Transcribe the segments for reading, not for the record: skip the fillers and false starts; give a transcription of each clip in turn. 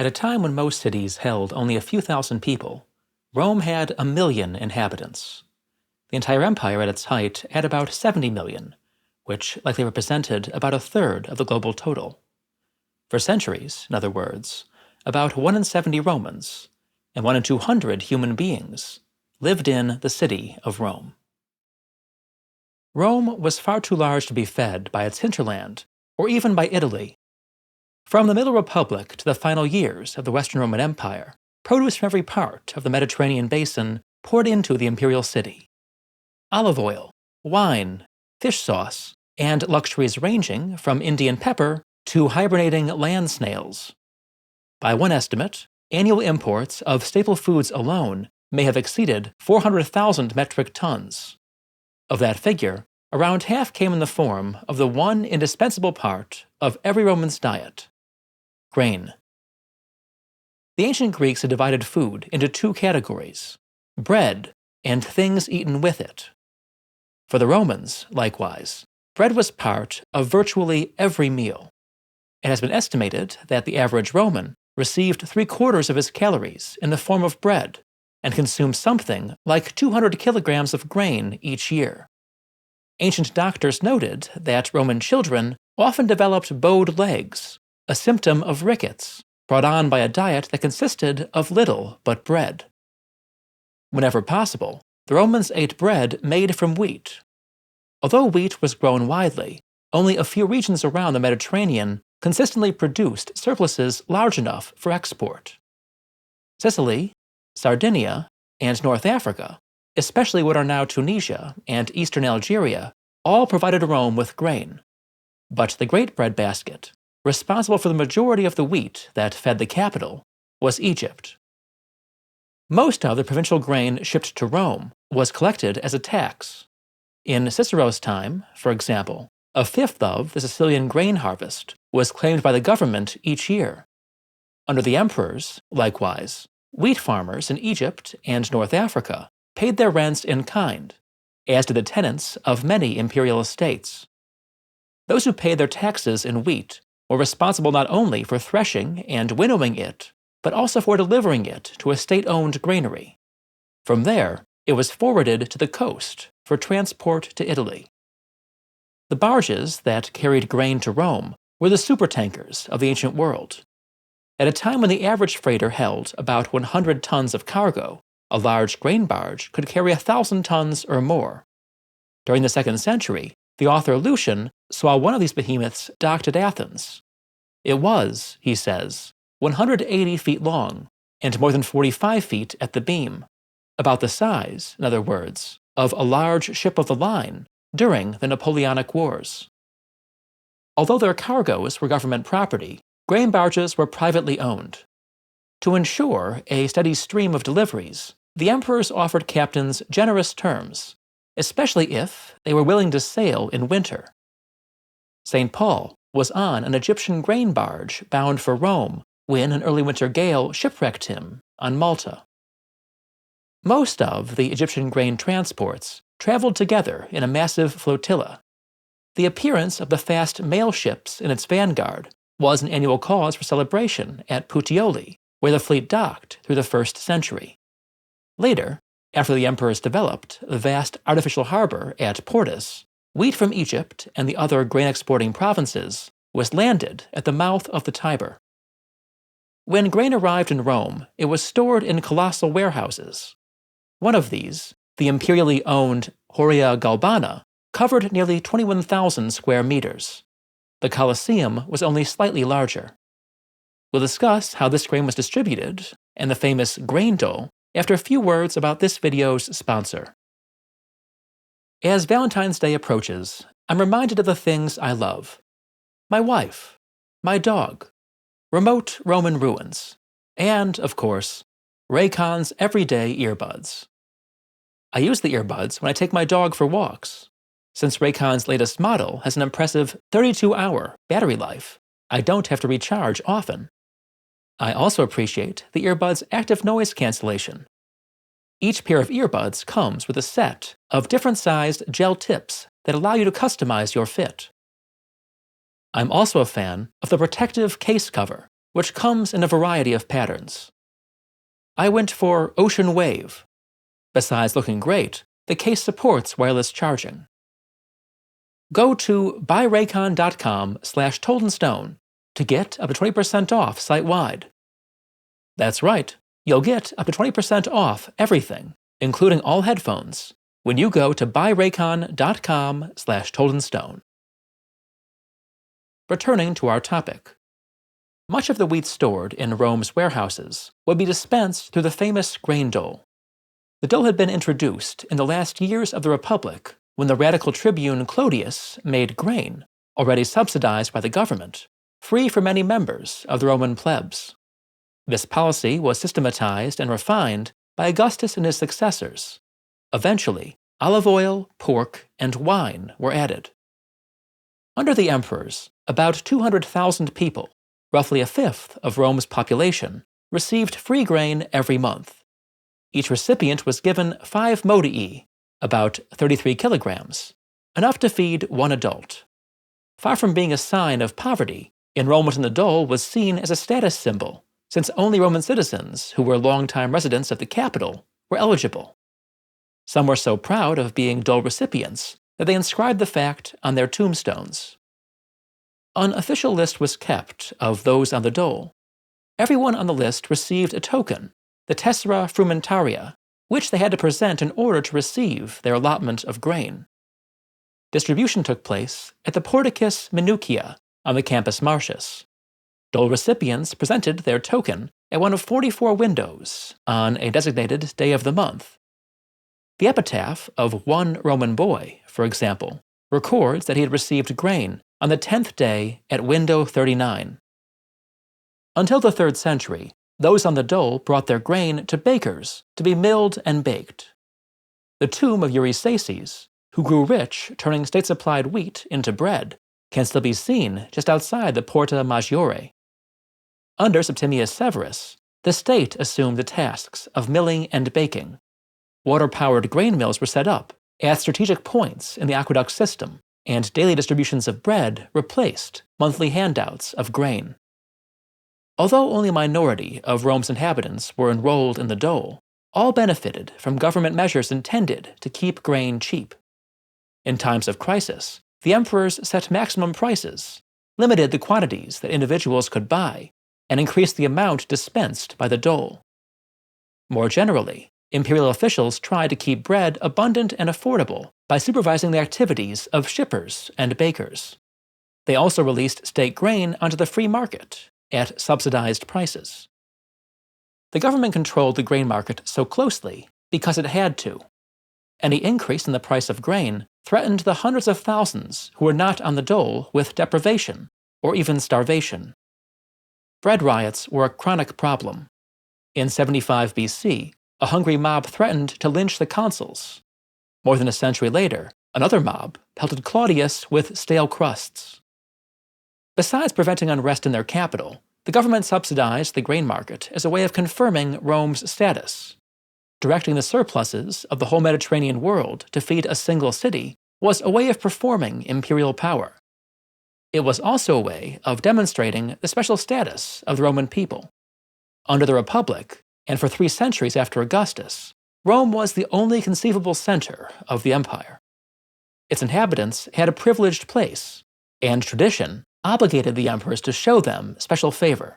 At a time when most cities held only a few thousand people, Rome had 1 million inhabitants. The entire empire at its height had about 70 million, which likely represented about a third of the global total. For centuries, in other words, about 1 in 70 Romans and 1 in 200 human beings lived in the city of Rome. Rome was far too large to be fed by its hinterland, or even by Italy. From the Middle Republic to the final years of the Western Roman Empire, produce from every part of the Mediterranean basin poured into the imperial city. Olive oil, wine, fish sauce, and luxuries ranging from Indian pepper to hibernating land snails. By one estimate, annual imports of staple foods alone may have exceeded 400,000 metric tons. Of that figure, around half came in the form of the one indispensable part of every Roman's diet: grain. The ancient Greeks had divided food into two categories: bread and things eaten with it. For the Romans, likewise, bread was part of virtually every meal. It has been estimated that the average Roman received 3/4 of his calories in the form of bread and consumed something like 200 kilograms of grain each year. Ancient doctors noted that Roman children often developed bowed legs, a symptom of rickets brought on by a diet that consisted of little but bread. Whenever possible, the Romans ate bread made from wheat. Although wheat was grown widely, only a few regions around the Mediterranean consistently produced surpluses large enough for export. Sicily, Sardinia, and North Africa, especially what are now Tunisia and eastern Algeria, all provided Rome with grain. But the great breadbasket, responsible for the majority of the wheat that fed the capital, was Egypt. Most of the provincial grain shipped to Rome was collected as a tax. In Cicero's time, for example, 1/5 of the Sicilian grain harvest was claimed by the government each year. Under the emperors, likewise, wheat farmers in Egypt and North Africa paid their rents in kind, as did the tenants of many imperial estates. Those who paid their taxes in wheat were responsible not only for threshing and winnowing it, but also for delivering it to a state-owned granary. From there, it was forwarded to the coast for transport to Italy. The barges that carried grain to Rome were the supertankers of the ancient world. At a time when the average freighter held about 100 tons of cargo, a large grain barge could carry 1,000 tons or more. During the 2nd century, the author Lucian saw one of these behemoths docked at Athens. It was, he says, 180 feet long and more than 45 feet at the beam, about the size, in other words, of a large ship of the line during the Napoleonic Wars. Although their cargoes were government property, grain barges were privately owned. To ensure a steady stream of deliveries, the emperors offered captains generous terms, especially if they were willing to sail in winter. St. Paul was on an Egyptian grain barge bound for Rome when an early winter gale shipwrecked him on Malta. Most of the Egyptian grain transports traveled together in a massive flotilla. The appearance of the fast mail ships in its vanguard was an annual cause for celebration at Puteoli, where the fleet docked through the 1st century. Later, after the emperors developed the vast artificial harbor at Portus, wheat from Egypt and the other grain-exporting provinces was landed at the mouth of the Tiber. When grain arrived in Rome, it was stored in colossal warehouses. One of these, the imperially owned Horia Galbana, covered nearly 21,000 square meters. The Colosseum was only slightly larger. We'll discuss how this grain was distributed and the famous grain dole after a few words about this video's sponsor. As Valentine's Day approaches, I'm reminded of the things I love: my wife, my dog, remote Roman ruins, and, of course, Raycon's everyday earbuds. I use the earbuds when I take my dog for walks. Since Raycon's latest model has an impressive 32-hour battery life, I don't have to recharge often. I also appreciate the earbuds' active noise cancellation. Each pair of earbuds comes with a set of different-sized gel tips that allow you to customize your fit. I'm also a fan of the protective case cover which comes in a variety of patterns. I went for Ocean Wave. Besides looking great, the case supports wireless charging. Go to buyraycon.com/toldandstone to get up to 20% off site-wide. That's right, you'll get up to 20% off everything, including all headphones, when you go to buyraycon.com/toldandstone. Returning to our topic. Much of the wheat stored in Rome's warehouses would be dispensed through the famous grain dole. The dole had been introduced in the last years of the Republic when the radical tribune Clodius made grain, already subsidized by the government, free for many members of the Roman plebs. This policy was systematized and refined by Augustus and his successors. Eventually, olive oil, pork, and wine were added. Under the emperors, about 200,000 people, roughly a fifth of Rome's population, received free grain every month. Each recipient was given 5 modii, about 33 kilograms, enough to feed one adult. Far from being a sign of poverty, enrollment in the dole was seen as a status symbol, since only Roman citizens who were longtime residents of the capital were eligible. Some were so proud of being dole recipients that they inscribed the fact on their tombstones. An official list was kept of those on the dole. Everyone on the list received a token, the tessera frumentaria, which they had to present in order to receive their allotment of grain. Distribution took place at the Porticus Minucia on the Campus Martius. Dole recipients presented their token at one of 44 windows on a designated day of the month. The epitaph of one Roman boy, for example, records that he had received grain on the 10th day at window 39. Until the 3rd century, those on the dole brought their grain to bakers to be milled and baked. The tomb of Raycon, who grew rich turning state-supplied wheat into bread, can still be seen just outside the Porta Maggiore. Under Septimius Severus, the state assumed the tasks of milling and baking. Water-powered grain mills were set up at strategic points in the aqueduct system, and daily distributions of bread replaced monthly handouts of grain. Although only a minority of Rome's inhabitants were enrolled in the dole, all benefited from government measures intended to keep grain cheap. In times of crisis, the emperors set maximum prices, limited the quantities that individuals could buy, and increased the amount dispensed by the dole. More generally, imperial officials tried to keep bread abundant and affordable by supervising the activities of shippers and bakers. They also released state grain onto the free market at subsidized prices. The government controlled the grain market so closely because it had to. Any increase in the price of grain threatened the hundreds of thousands who were not on the dole with deprivation or even starvation. Bread riots were a chronic problem. In 75 BC, a hungry mob threatened to lynch the consuls. More than a century later, another mob pelted Claudius with stale crusts. Besides preventing unrest in their capital, the government subsidized the grain market as a way of confirming Rome's status. Directing the surpluses of the whole Mediterranean world to feed a single city was a way of performing imperial power. It was also a way of demonstrating the special status of the Roman people. Under the Republic, and for 3 centuries after Augustus, Rome was the only conceivable center of the empire. Its inhabitants had a privileged place, and tradition obligated the emperors to show them special favor.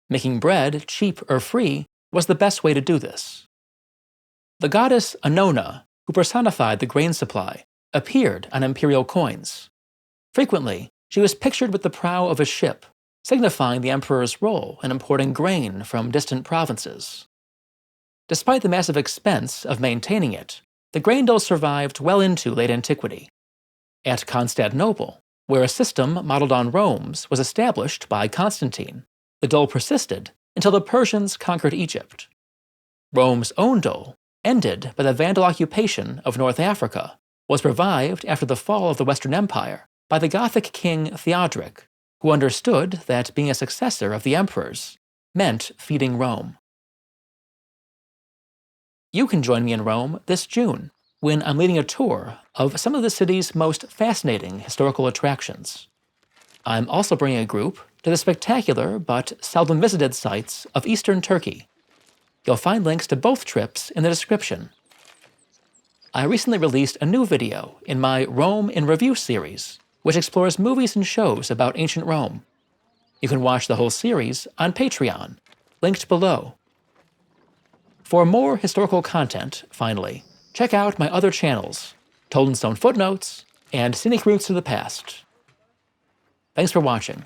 Making bread cheap or free was the best way to do this. The goddess Annona, who personified the grain supply, appeared on imperial coins. Frequently, she was pictured with the prow of a ship, signifying the emperor's role in importing grain from distant provinces. Despite the massive expense of maintaining it, the grain dole survived well into late antiquity. At Constantinople, where a system modeled on Rome's was established by Constantine, the dole persisted until the Persians conquered Egypt. Rome's own dole, ended by the Vandal occupation of North Africa, was revived after the fall of the Western Empire by the Gothic king Theodoric, who understood that being a successor of the emperors meant feeding Rome. You can join me in Rome this June, when I'm leading a tour of some of the city's most fascinating historical attractions. I'm also bringing a group to the spectacular but seldom visited sites of eastern Turkey. You'll find links to both trips in the description. I recently released a new video in my Rome in Review series, which explores movies and shows about ancient Rome. You can watch the whole series on Patreon, linked below. For more historical content, finally, check out my other channels, Told in Stone Footnotes and Scenic Routes to the Past. Thanks for watching.